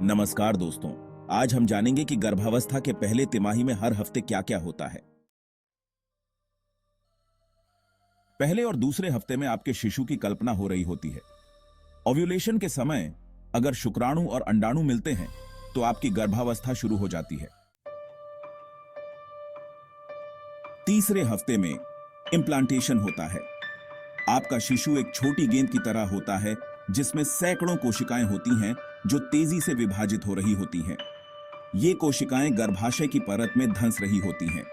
नमस्कार दोस्तों। आज हम जानेंगे कि गर्भावस्था के पहले तिमाही में हर हफ्ते क्या क्या होता है। पहले और दूसरे हफ्ते में आपके शिशु की कल्पना हो रही होती है। ओव्यूलेशन के समय अगर शुक्राणु और अंडाणु मिलते हैं तो आपकी गर्भावस्था शुरू हो जाती है। तीसरे हफ्ते में इम्प्लांटेशन होता है। आपका शिशु एक छोटी गेंद की तरह होता है जिसमें सैकड़ों कोशिकाएं होती हैं जो तेजी से विभाजित हो रही होती हैं। ये कोशिकाएं गर्भाशय की परत में धंस रही होती हैं।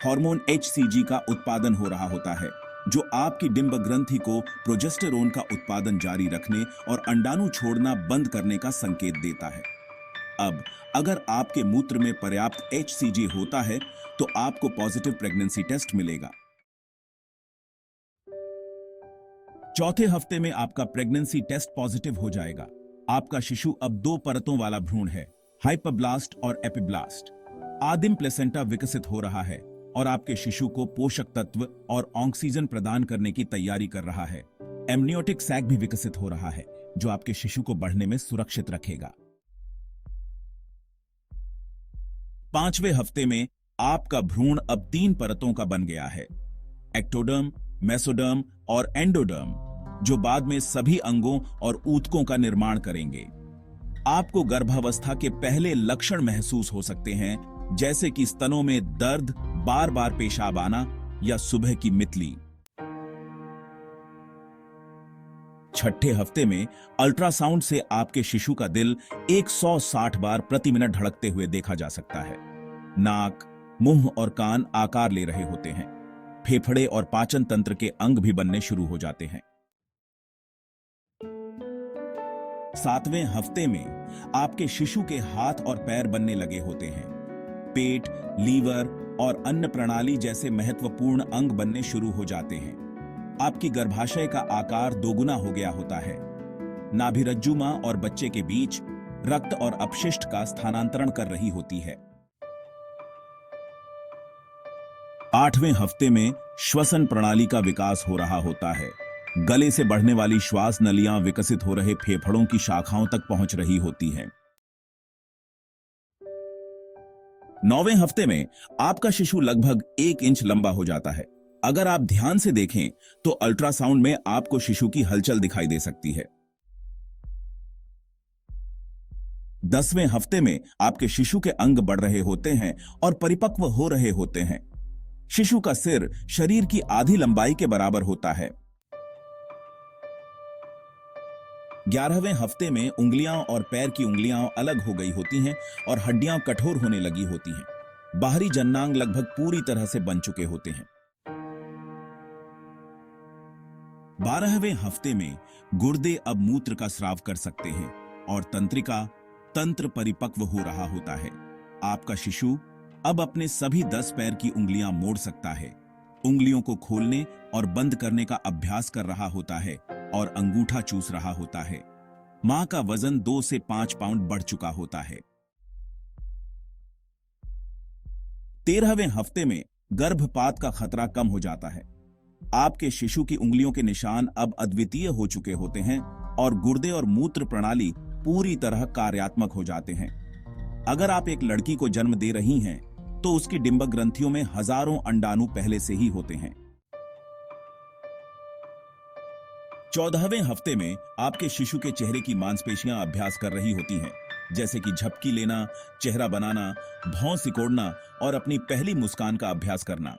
हार्मोन HCG का उत्पादन हो रहा होता है जो आपकी डिंब ग्रंथि को प्रोजेस्टेरोन का उत्पादन जारी रखने और अंडाणु छोड़ना बंद करने का संकेत देता है। अब अगर आपके मूत्र में पर्याप्त HCG होता है तो आपको पॉजिटिव प्रेगनेंसी टेस्ट मिलेगा। चौथे हफ्ते में आपका प्रेगनेंसी टेस्ट पॉजिटिव हो जाएगा। आपका शिशु अब 2 परतों वाला भ्रूण है, हाइपोब्लास्ट और एपिब्लास्ट। आदिम प्लेसेंटा विकसित हो रहा है और आपके शिशु को पोषक तत्व और ऑक्सीजन प्रदान करने की तैयारी कर रहा है। एमनियोटिक सैक भी विकसित हो रहा है जो आपके शिशु को बढ़ने में सुरक्षित रखेगा। 5वें हफ्ते में आपका भ्रूण अब 3 परतों का बन गया है, एक्टोडर्म, मेसोडर्म और एंडोडर्म, जो बाद में सभी अंगों और ऊतकों का निर्माण करेंगे। आपको गर्भावस्था के पहले लक्षण महसूस हो सकते हैं जैसे कि स्तनों में दर्द, बार बार पेशाब आना या सुबह की मितली। 6ठे हफ्ते में अल्ट्रासाउंड से आपके शिशु का दिल 160 बार प्रति मिनट धड़कते हुए देखा जा सकता है। नाक, मुंह और कान आकार ले रहे होते हैं। फेफड़े और पाचन तंत्र के अंग भी बनने शुरू हो जाते हैं। 7वें हफ्ते में आपके शिशु के हाथ और पैर बनने लगे होते हैं। पेट, लीवर और अन्न प्रणाली जैसे महत्वपूर्ण अंग बनने शुरू हो जाते हैं। आपकी गर्भाशय का आकार दोगुना हो गया होता है। नाभिरज्जु मां और बच्चे के बीच रक्त और अपशिष्ट का स्थानांतरण कर रही होती है। 8वें हफ्ते में श्वसन प्रणाली का विकास हो रहा होता है। गले से बढ़ने वाली श्वास नलियां विकसित हो रहे फेफड़ों की शाखाओं तक पहुंच रही होती हैं। 9वें हफ्ते में आपका शिशु लगभग 1 इंच लंबा हो जाता है। अगर आप ध्यान से देखें तो अल्ट्रासाउंड में आपको शिशु की हलचल दिखाई दे सकती है। 10वें हफ्ते में आपके शिशु के अंग बढ़ रहे होते हैं और परिपक्व हो रहे होते हैं। शिशु का सिर शरीर की आधी लंबाई के बराबर होता है। 11वें हफ्ते में उंगलियां और पैर की उंगलियां अलग हो गई होती हैं और हड्डियां कठोर होने लगी होती हैं। बाहरी जन्नांग लगभग पूरी तरह से बन चुके होते हैं। 12वें हफ्ते में गुर्दे अब मूत्र का स्राव कर सकते हैं और तंत्र परिपक्व हो रहा होता है। आपका शिशु अब अपने सभी 10 पैर की उंगलियां मोड़ सकता है, उंगलियों को खोलने और बंद करने का अभ्यास कर रहा होता है और अंगूठा चूस रहा होता है। मां का वजन 2 से 5 पाउंड बढ़ चुका होता है। 13वें हफ्ते में गर्भपात का खतरा कम हो जाता है। आपके शिशु की उंगलियों के निशान अब अद्वितीय हो चुके होते हैं और गुर्दे और मूत्र प्रणाली पूरी तरह कार्यात्मक हो जाते हैं। अगर आप एक लड़की को जन्म दे रही हैं तो उसकी डिंब ग्रंथियों में हजारों अंडाणु पहले से ही होते हैं। 14वें हफ्ते में आपके शिशु के चेहरे की मांसपेशियां अभ्यास कर रही होती हैं, जैसे कि झपकी लेना, चेहरा बनाना, भौं सिकोड़ना और अपनी पहली मुस्कान का अभ्यास करना।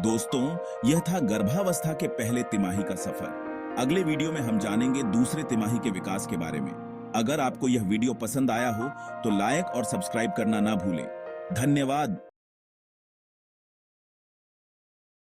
दोस्तों, यह था गर्भावस्था के पहले तिमाही का सफर। अगले वीडियो में हम जानेंगे दूसरे तिमाही के विकास के बारे में। अगर आपको यह वीडियो पसंद आया हो तो लाइक और सब्सक्राइब करना ना भूलें। धन्यवाद।